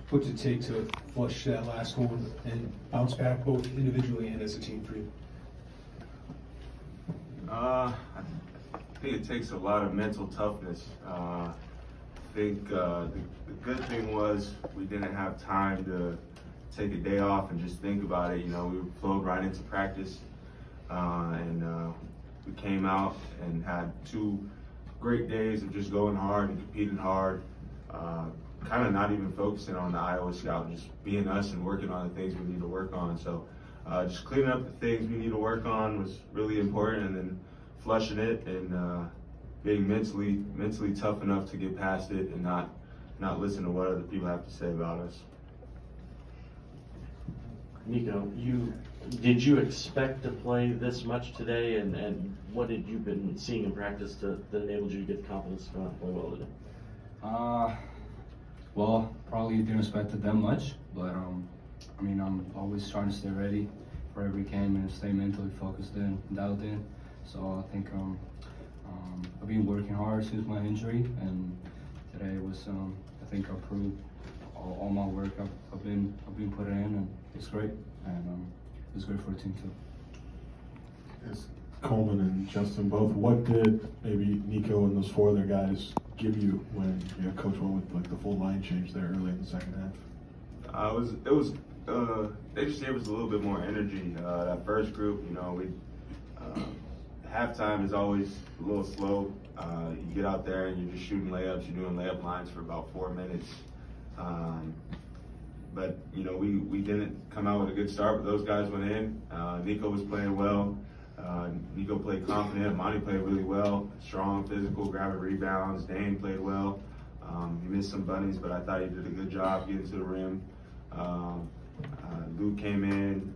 What's it take to flush that last one and bounce back both individually and as a team for you? I think it takes a lot of mental toughness. I think the good thing was we didn't have time to take a day off and just think about it. You know, we flowed right into practice, and we came out and had 2 great days of just going hard and competing hard. Kind of not even focusing on the Iowa Scout, just being us and working on the things we need to work on. So just cleaning up the things we need to work on was really important, and then flushing it and being mentally tough enough to get past it and not listen to what other people have to say about us. Nico, did you expect to play this much today, and what had you been seeing in practice that enabled you to get the confidence to come out and play well today? Well, probably didn't expect it that much, but I mean, I'm always trying to stay ready for every game and stay mentally focused and dialed in. So I think I've been working hard since my injury, and today was I think I proved all my work I've been putting in, and it's great, and it's great for the team too. As Coleman and Justin both, what did maybe Nico and those 4 other guys give you when Coach went with like the full line change there early in the second half? They just gave us a little bit more energy. That first group, halftime is always a little slow. You get out there and you're just shooting layups. You're doing layup lines for about 4 minutes. But we didn't come out with a good start, but those guys went in. Nico was playing well. Nico played confident. Monty played really well. Strong, physical, grabbing rebounds. Dane played well. He missed some bunnies, but I thought he did a good job getting to the rim. Luke came in.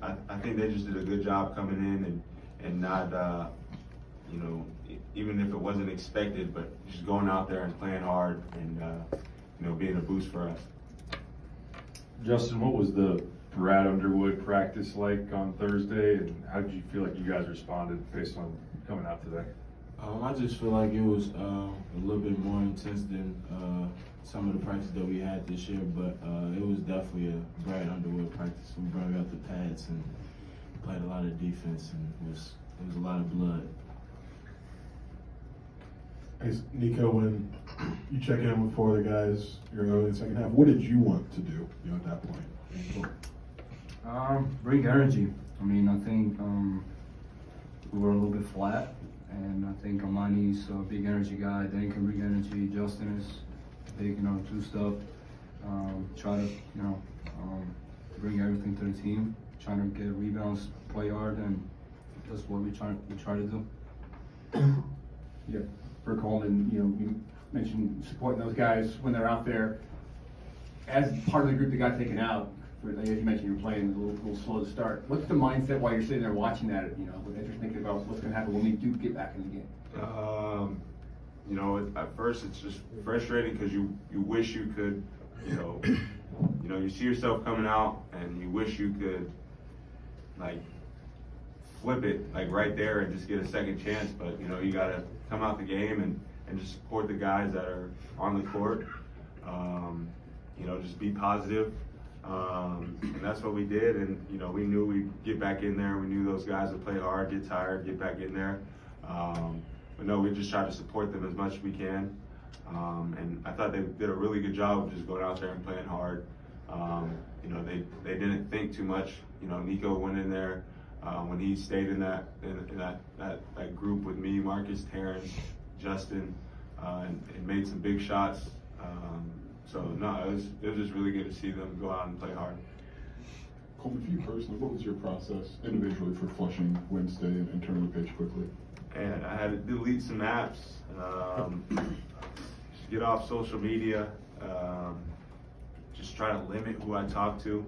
I think they just did a good job coming in and not, even if it wasn't expected, but just going out there and playing hard and being a boost for us. Justin, what was the Brad Underwood practice like on Thursday, and how did you feel like you guys responded based on coming out today? I just feel like it was a little bit more intense than some of the practice that we had this year, but it was definitely a Brad Underwood practice. We brought out the pads and played a lot of defense, and it was a lot of blood. Hey, Nico, when you check in with 4 other guys early in the second half, what did you want to do at that point? Bring energy. I mean, I think we were a little bit flat, and I think Amani's a big energy guy. Dan can bring energy. Justin is big, do stuff. Try to, bring everything to the team. Trying to get rebounds, play hard, and that's what we try to do. Yeah, for Coleman, you mentioned supporting those guys when they're out there. As part of the group that got taken out, as you mentioned, you're playing a little slow to start. What's the mindset while you're sitting there watching that? As you're thinking about what's going to happen when we do get back in the game. At first it's just frustrating because you wish you could, you see yourself coming out and you wish you could, flip it right there and just get a second chance. But you got to come out the game and just support the guys that are on the court. Just be positive. And that's what we did, and we knew we'd get back in there. We knew those guys would play hard, get tired, get back in there. But no, we just tried to support them as much as we can. And I thought they did a really good job of just going out there and playing hard. They didn't think too much. Nico went in there when he stayed in that group with me, Marcus, Terrence, Justin, and made some big shots. So no, it was just really good to see them go out and play hard. Coleman, for you personally, what was your process individually for flushing Wednesday and turning the page quickly? And I had to delete some apps, just get off social media, just try to limit who I talk to,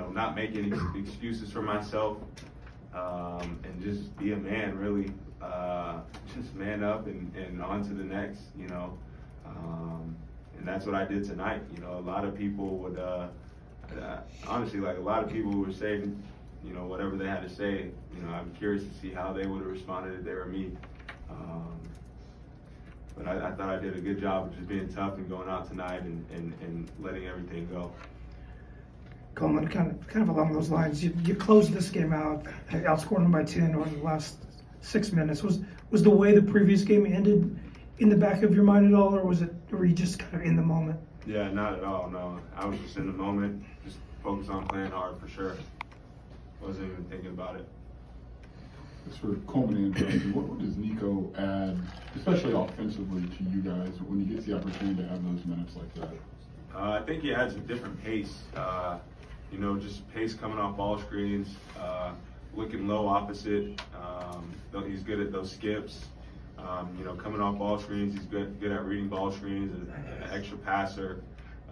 not make any excuses for myself, and just be a man, really. Just man up and on to the next, and that's what I did tonight. A lot of people would, honestly, a lot of people were saying, whatever they had to say. I'm curious to see how they would have responded if they were me. But I thought I did a good job of just being tough and going out tonight and letting everything go. Coleman, kind of along those lines, you closed this game out, outscored them by 10 over the last 6 minutes. Was the way the previous game ended in the back of your mind at all, or were you just kind of in the moment? Yeah, not at all, no. I was just in the moment, just focused on playing hard for sure. Wasn't even thinking about it. As for Coleman and Justin, what does Nico add, especially offensively, to you guys when he gets the opportunity to have those minutes like that? I think he adds a different pace. Just pace coming off ball screens, looking low opposite. He's good at those skips. Coming off ball screens, he's good at reading ball screens, an extra passer,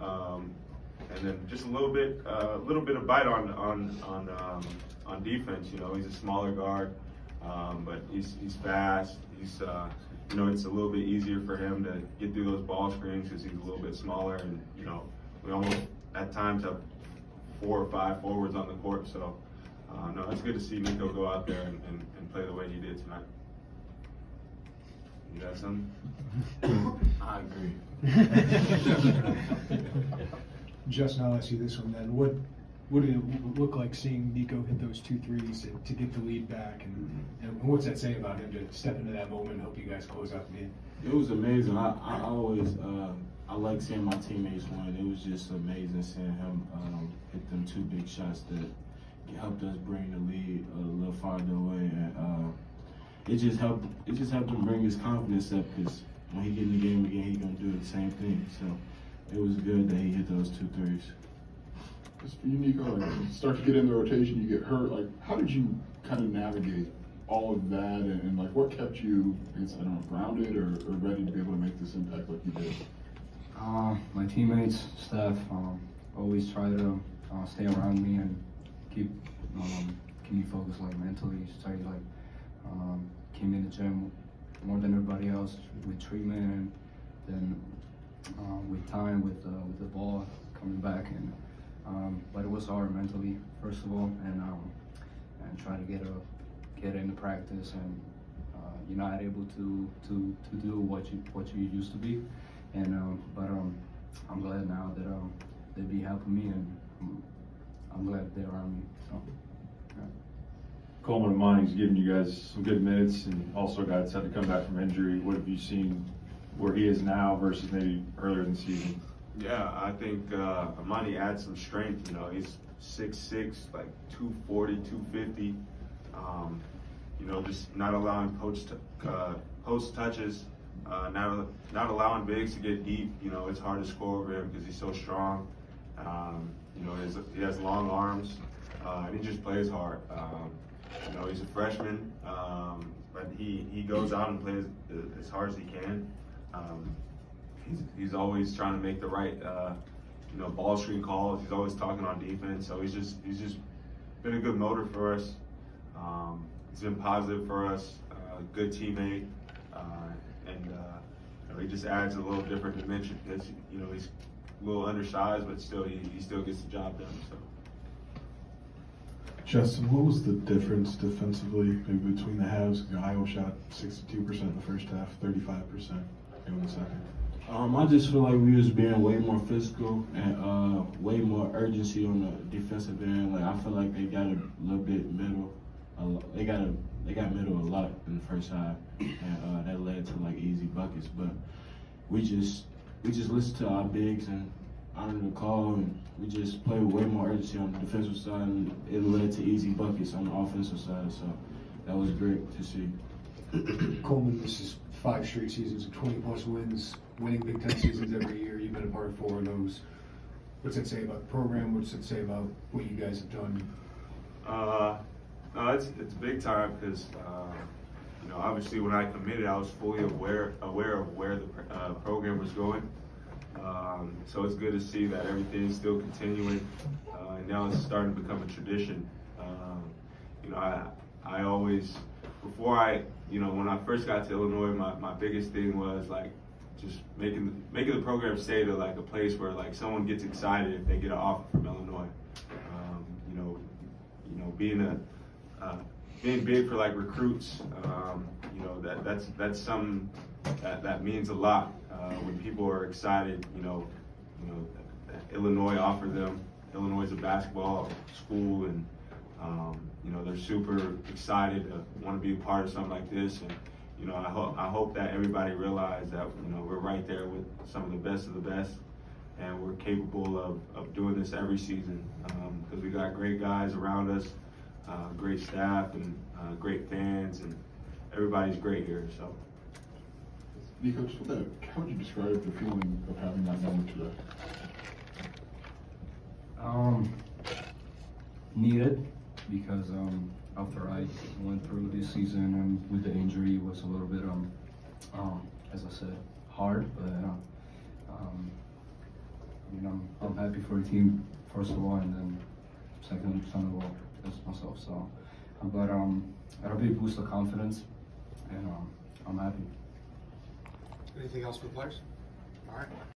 and then just a little bit of bite on defense. He's a smaller guard, but he's fast. It's a little bit easier for him to get through those ball screens because he's a little bit smaller, and we almost at times have 4 or 5 forwards on the court. So no, it's good to see Nico go out there and play the way he did tonight. You got something? I agree. Justin, I'll ask you this one then. What did it look like seeing Nico hit those 2 threes to get the lead back, and what's that say about him to step into that moment and help you guys close out the game? It was amazing. I always I like seeing my teammates win. It was just amazing seeing him hit them 2 big shots that helped us bring the lead a little farther away. And it just helped him bring his confidence up, because when he get in the game again, he's gonna do the same thing. So it was good that he hit those 2 threes. As for you, Nico, you start to get in the rotation, you get hurt. Like, how did you kind of navigate all of that, and like, what kept you, grounded or ready to be able to make this impact like you did? My teammates, staff, always try to stay around me and keep me focused, like mentally. Try to keep me in the gym more than everybody else with treatment, and then with time with the ball coming back. And but it was hard mentally, first of all, and trying to get into practice, and you're not able to do what you used to be. And but I'm glad now that they be helping me, and I'm glad they're around me. So, yeah. Coleman and Monty's giving you guys some good minutes, and also guys had to come back from injury. What have you seen where he is now versus maybe earlier in the season? Yeah, I think Amani adds some strength. He's 6'6", like 240, 250. Just not allowing post touches, not allowing bigs to get deep. It's hard to score over him because he's so strong. He has long arms, and he just plays hard. He's a freshman, but he goes out and plays as hard as he can. He's always trying to make the right, ball screen calls. He's always talking on defense. So he's just been a good motor for us. He's been positive for us, good teammate, and he just adds a little different dimension because he's a little undersized, but still he still gets the job done. So. Justin, what was the difference defensively maybe between the halves? Iowa shot 62% in the first half, 35% in the second. I just feel like we was being way more physical and way more urgency on the defensive end. Like, I feel like they got a little bit middle. They got middle a lot in the first half, and that led to like easy buckets. But we just listened to our bigs and honored the call, and we just played with way more urgency on the defensive side, and it led to easy buckets on the offensive side. So that was great to see. Coleman, this is 5 straight seasons of 20+ wins, winning Big Ten seasons every year. You've been a part of 4 of those. What's that say about the program? What's it say about what you guys have done? No, it's big time because obviously when I committed, I was fully aware of where the program was going. So it's good to see that everything's still continuing, and now it's starting to become a tradition. I always, before when I first got to Illinois, my biggest thing was like just making the program stay to like a place where like someone gets excited if they get an offer from Illinois. Being being big for like recruits, you know, that's something that means a lot. When people are excited, you know, Illinois offered them. Illinois is a basketball school, and you know, they're super excited to want to be a part of something like this. And you know, I hope that everybody realizes that, you know, we're right there with some of the best, and we're capable of doing this every season, because we got great guys around us, great staff, and great fans, and everybody's great here. So, Nico, just with that, how would you describe the feeling of having that moment today? Needed, because after I went through this season and with the injury, it was a little bit as I said, hard, but I mean, I'm happy for the team first of all, and then second of all, as myself. So, but got a big boost of confidence, and I'm happy. Anything else for the players? All right.